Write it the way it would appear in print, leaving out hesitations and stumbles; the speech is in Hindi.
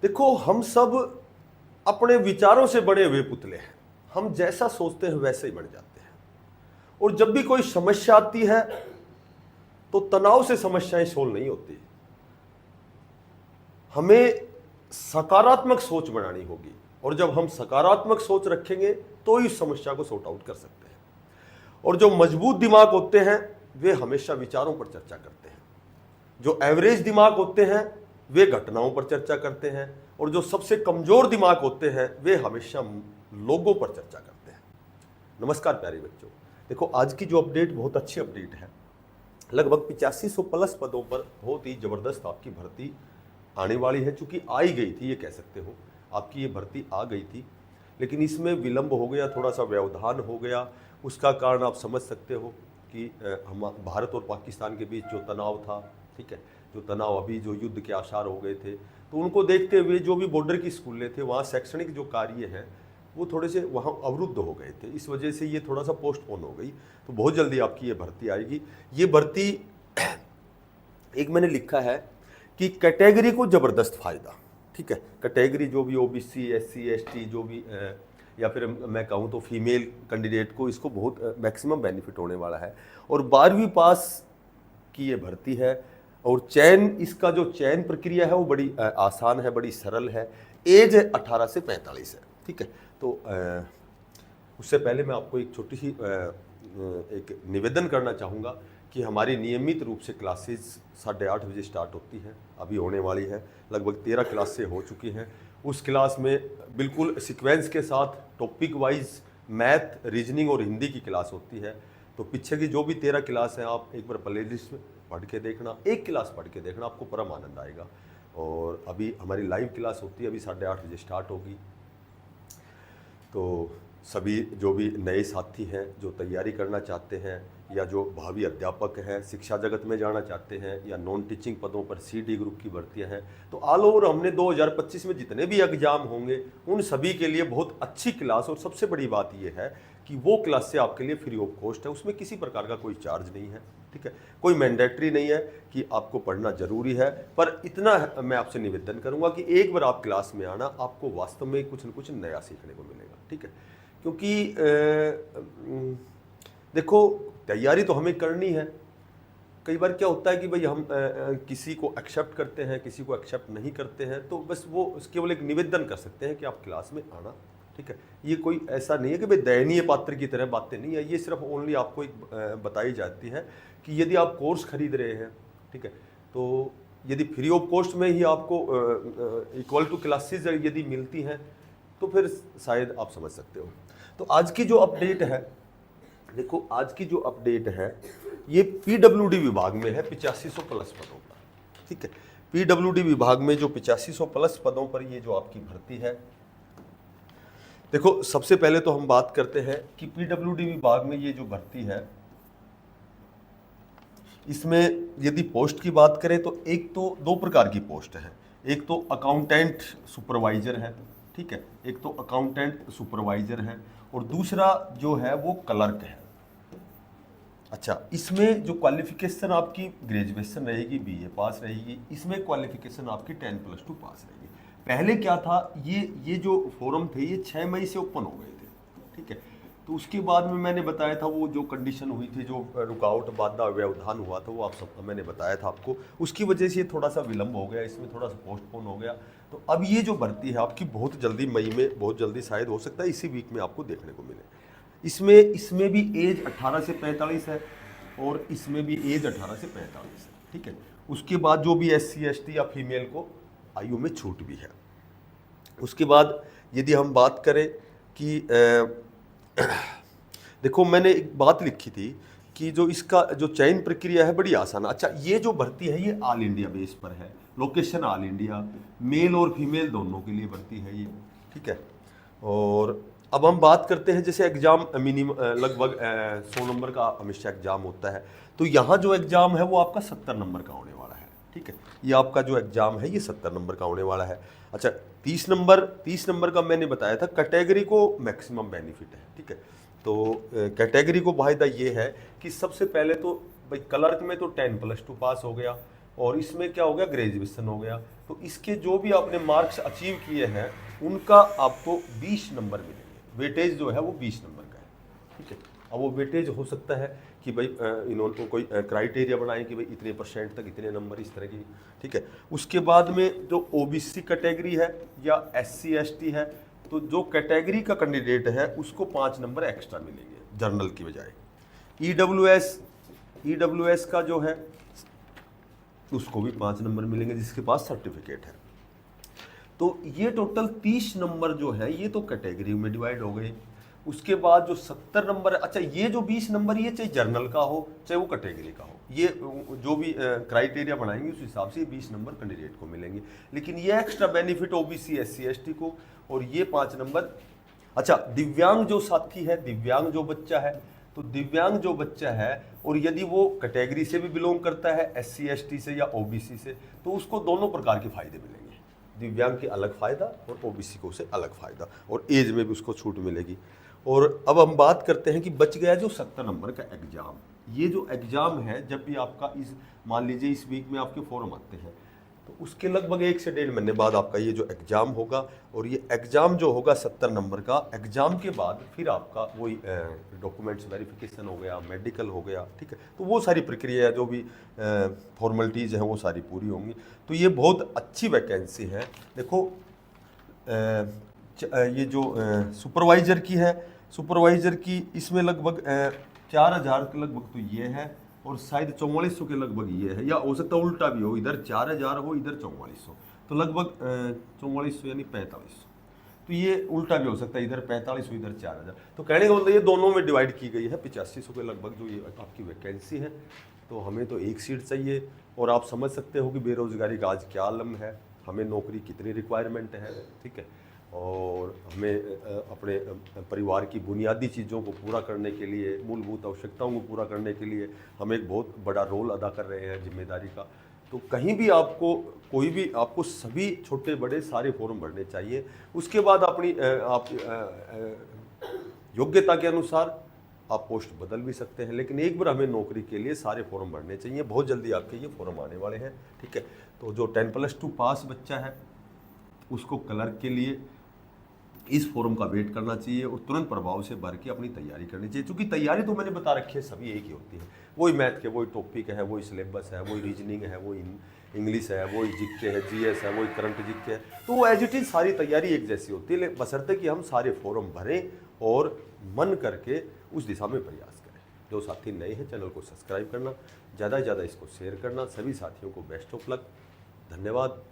देखो, हम सब अपने विचारों से बने हुए पुतले हैं। हम जैसा सोचते हैं वैसे ही बन जाते हैं। और जब भी कोई समस्या आती है तो तनाव से समस्याएं सोल्व नहीं होती। हमें सकारात्मक सोच बनानी होगी, और जब हम सकारात्मक सोच रखेंगे तो ही इस समस्या को सॉर्ट आउट कर सकते हैं। और जो मजबूत दिमाग होते हैं वे हमेशा विचारों पर चर्चा करते हैं। जो एवरेज दिमाग होते हैं वे घटनाओं पर चर्चा करते हैं, और जो सबसे कमजोर दिमाग होते हैं वे हमेशा लोगों पर चर्चा करते हैं। नमस्कार प्यारे बच्चों, देखो आज की जो अपडेट बहुत अच्छी अपडेट है। लगभग 8500 प्लस पदों पर बहुत ही जबरदस्त आपकी भर्ती आने वाली है। चूंकि आई गई थी, ये कह सकते हो आपकी ये भर्ती आ गई थी, लेकिन इसमें विलंब हो गया, थोड़ा सा व्यवधान हो गया। उसका कारण आप समझ सकते हो कि हम भारत और पाकिस्तान के बीच जो तनाव था, ठीक है, जो तनाव अभी जो युद्ध के आसार हो गए थे, तो उनको देखते हुए जो भी बॉर्डर की स्कूलें थे वहाँ शैक्षणिक जो कार्य हैं वो थोड़े से वहाँ अवरुद्ध हो गए थे। इस वजह से ये थोड़ा सा पोस्टपोन हो गई। तो बहुत जल्दी आपकी ये भर्ती आएगी। ये भर्ती एक मैंने लिखा है कि कैटेगरी को ज़बरदस्त फ़ायदा, ठीक है, कैटेगरी जो भी ओबीसी एससी एसटी जो भी या फिर मैं कहूँ तो फीमेल कैंडिडेट को इसको बहुत मैक्सिमम बेनिफिट होने वाला है। और 12वीं पास की ये भर्ती है, और चयन, इसका जो चयन प्रक्रिया है वो बड़ी आसान है, बड़ी सरल है। एज 18 से 45 है, ठीक है। तो उससे पहले मैं आपको एक छोटी सी एक निवेदन करना चाहूँगा कि हमारी नियमित रूप से क्लासेस 8:30 बजे स्टार्ट होती हैं, अभी होने वाली है। लगभग 13 क्लासें हो चुकी हैं। उस क्लास में बिल्कुल सीक्वेंस के साथ टॉपिक वाइज मैथ, रीजनिंग और हिंदी की क्लास होती है। तो पीछे की जो भी 13 क्लास हैं आप एक बार प्ले लिस्ट में पढ़ के देखना, एक क्लास पढ़ के देखना, आपको परम आनंद आएगा। और अभी हमारी लाइव क्लास होती है, अभी 8:30 बजे स्टार्ट होगी। तो सभी जो भी नए साथी हैं जो तैयारी करना चाहते हैं, या जो भावी अध्यापक हैं, शिक्षा जगत में जाना चाहते हैं, या नॉन टीचिंग पदों पर CD ग्रुप की भर्तियां हैं, तो ऑल ओवर हमने 2025 में जितने भी एग्जाम होंगे उन सभी के लिए बहुत अच्छी क्लास, और सबसे बड़ी बात यह है कि वो क्लास से आपके लिए फ्री ऑफ कॉस्ट है। उसमें किसी प्रकार का कोई चार्ज नहीं है, ठीक है। कोई मैंडेटरी नहीं है कि आपको पढ़ना जरूरी है, पर इतना मैं आपसे निवेदन करूंगा कि एक बार आप क्लास में आना, आपको वास्तव में कुछ न कुछ नया सीखने को मिलेगा, ठीक है। क्योंकि देखो, तैयारी तो हमें करनी है। कई बार क्या होता है कि भाई हम किसी को एक्सेप्ट करते हैं, किसी को एक्सेप्ट नहीं करते हैं, तो बस वो केवल एक निवेदन कर सकते हैं कि आप क्लास में आना, ठीक है। ये कोई ऐसा नहीं है कि भाई दयनीय पात्र की तरह बातें नहीं है। ये सिर्फ ओनली आपको एक बताई जाती है कि यदि आप कोर्स खरीद रहे हैं, ठीक है, तो यदि फ्री ऑफ कॉस्ट में ही आपको इक्वल टू क्लासेज यदि मिलती हैं तो फिर शायद आप समझ सकते हो। तो आज की जो अपडेट है, देखो आज की जो अपडेट है ये PWD विभाग में है 8500 प्लस पदों पर, ठीक है। PWD विभाग में जो 8500 प्लस पदों पर ये जो आपकी भर्ती है, देखो सबसे पहले तो हम बात करते हैं कि PWD विभाग में ये जो भर्ती है, इसमें यदि पोस्ट की बात करें तो एक तो दो प्रकार की पोस्ट है। एक तो अकाउंटेंट सुपरवाइजर है, ठीक है, एक तो अकाउंटेंट सुपरवाइजर है, और दूसरा जो है वो क्लर्क है। अच्छा, इसमें जो क्वालिफिकेशन आपकी ग्रेजुएशन रहेगी, BA पास रहेगी। इसमें क्वालिफिकेशन आपकी 10+2 पास रहेगी। पहले क्या था, ये जो फॉर्म थे ये 6 मई से ओपन हो गए थे, ठीक है। तो उसके बाद में मैंने बताया था वो जो कंडीशन हुई थी, जो रुकावट बाधा व्यवधान हुआ था, वो आप सब मैंने बताया था आपको। उसकी वजह से ये थोड़ा सा विलंब हो गया, इसमें थोड़ा सा पोस्टपोन हो गया। तो अब ये जो भर्ती है आपकी बहुत जल्दी, मई में बहुत जल्दी, शायद हो सकता है इसी वीक में आपको देखने को मिले। इसमें भी एज 18 से 45 है, और इसमें भी एज 18 से 45 है, ठीक है। उसके बाद जो भी SC ST या फीमेल को आयु में छूट भी है। उसके बाद यदि हम बात करें कि देखो मैंने एक बात लिखी थी कि जो इसका जो चयन प्रक्रिया है बड़ी आसान है। अच्छा, ये जो भर्ती है ये ऑल इंडिया बेस पर है, लोकेशन ऑल इंडिया, मेल और फीमेल दोनों के लिए भर्ती है ये, ठीक है। और अब हम बात करते हैं, जैसे एग्जाम लगभग 100 नंबर का हमेशा एग्जाम होता है, तो यहाँ जो एग्जाम है वो आपका 70 नंबर का होने वाला है, ठीक है। ये आपका जो एग्जाम है ये 70 नंबर का होने वाला है। अच्छा, 30 नंबर का मैंने बताया था, कैटेगरी को मैक्सिमम बेनिफिट है, ठीक है। तो कैटेगरी को फायदा ये है कि सबसे पहले तो भाई क्लर्क में तो 10+2 पास हो गया, और इसमें क्या हो गया, ग्रेजुएशन हो गया। तो इसके जो भी आपने मार्क्स अचीव किए हैं उनका आपको 20 नंबर मिलेंगे। वेटेज जो है वो 20 नंबर का है, ठीक है। अब वो वेटेज हो सकता है कि भाई इन्होंने कोई क्राइटेरिया बनाए कि भाई इतने % तक इतने नंबर, इस तरह की, ठीक है। उसके बाद में जो ओबीसी कैटेगरी है या SC ST है, तो जो कैटेगरी का कैंडिडेट है उसको 5 नंबर एक्स्ट्रा मिलेंगे जर्नल की बजाय। ईडब्ल्यूएस का जो है उसको भी 5 नंबर मिलेंगे जिसके पास सर्टिफिकेट है। तो ये टोटल 30 नंबर जो है ये तो कैटेगरी में डिवाइड हो गए। उसके बाद जो 70 नंबर है, अच्छा ये जो 20 नंबर ये चाहे जर्नल का हो चाहे वो कैटेगरी का हो, ये जो भी क्राइटेरिया बनाएंगे उस हिसाब से 20 नंबर कैंडिडेट को मिलेंगे। लेकिन ये extra benefit OBC SC ST को, और ये 5 नंबर। अच्छा, दिव्यांग जो साथी है, दिव्यांग जो बच्चा है, तो दिव्यांग जो बच्चा है और यदि वो कैटेगरी से भी बिलोंग करता है SC ST से या ओबीसी से, तो उसको दोनों प्रकार के फायदे मिलेंगे। दिव्यांग के अलग फ़ायदा और ओबीसी को से अलग फ़ायदा, और एज में भी उसको छूट मिलेगी। और अब हम बात करते हैं कि बच गया जो 70 नंबर का एग्ज़ाम। ये जो एग्ज़ाम है, जब भी आपका इस, मान लीजिए इस वीक में आपके फॉर्म आते हैं, तो उसके लगभग 1 से 1.5 महीने बाद आपका ये जो एग्ज़ाम होगा, और ये एग्ज़ाम जो होगा 70 नंबर का, एग्ज़ाम के बाद फिर आपका वही डॉक्यूमेंट्स वेरिफिकेशन हो गया, मेडिकल हो गया, ठीक है। तो वो सारी प्रक्रिया जो भी फॉर्मेलिटीज़ हैं वो सारी पूरी होंगी। तो ये बहुत अच्छी वैकेंसी है। देखो ये जो सुपरवाइज़र की है, सुपरवाइज़र की इसमें लगभग 4000 के लगभग तो ये है, और शायद 4400 के लगभग ये है, या हो सकता है उल्टा भी हो, इधर 4000 हो इधर 4400, तो लगभग 4400 यानी 4500। तो ये उल्टा भी हो सकता है, इधर 4500 इधर 4000। तो कहने का मतलब ये दोनों में डिवाइड की गई है 8500 के लगभग जो ये आपकी वैकेंसी है। तो हमें तो एक सीट चाहिए, और आप समझ सकते हो कि बेरोजगारी का आज क्या आलम है, हमें नौकरी कितनी रिक्वायरमेंट है, ठीक है। और हमें अपने परिवार की बुनियादी चीज़ों को पूरा करने के लिए, मूलभूत आवश्यकताओं को पूरा करने के लिए हम एक बहुत बड़ा रोल अदा कर रहे हैं जिम्मेदारी का। तो कहीं भी आपको कोई भी, आपको सभी छोटे बड़े सारे फॉर्म भरने चाहिए। उसके बाद अपनी आप योग्यता के अनुसार आप पोस्ट बदल भी सकते हैं, लेकिन एक बार हमें नौकरी के लिए सारे फॉर्म भरने चाहिए। बहुत जल्दी आपके ये फॉर्म आने वाले हैं, ठीक है। तो जो 10+2 पास बच्चा है उसको क्लर्क के लिए इस फॉर्म का वेट करना चाहिए और तुरंत प्रभाव से भर के अपनी तैयारी करनी चाहिए। क्योंकि तैयारी तो मैंने बता रखी है सभी एक ही होती है, वही मैथ के वही टॉपिक है, वही सिलेबस है, वही रीजनिंग है, वही इंग्लिश है, वही जीके है, GS है, वही करंट जीके है। तो वो एज इट इज़ सारी तैयारी एक जैसी होती है, बशर्ते कि हम सारे फॉर्म भरें और मन करके उस दिशा में प्रयास करें। जो साथी नए हैं चैनल को सब्सक्राइब करना, ज़्यादा से ज़्यादा इसको शेयर करना। सभी साथियों को बेस्ट ऑफ लक। धन्यवाद।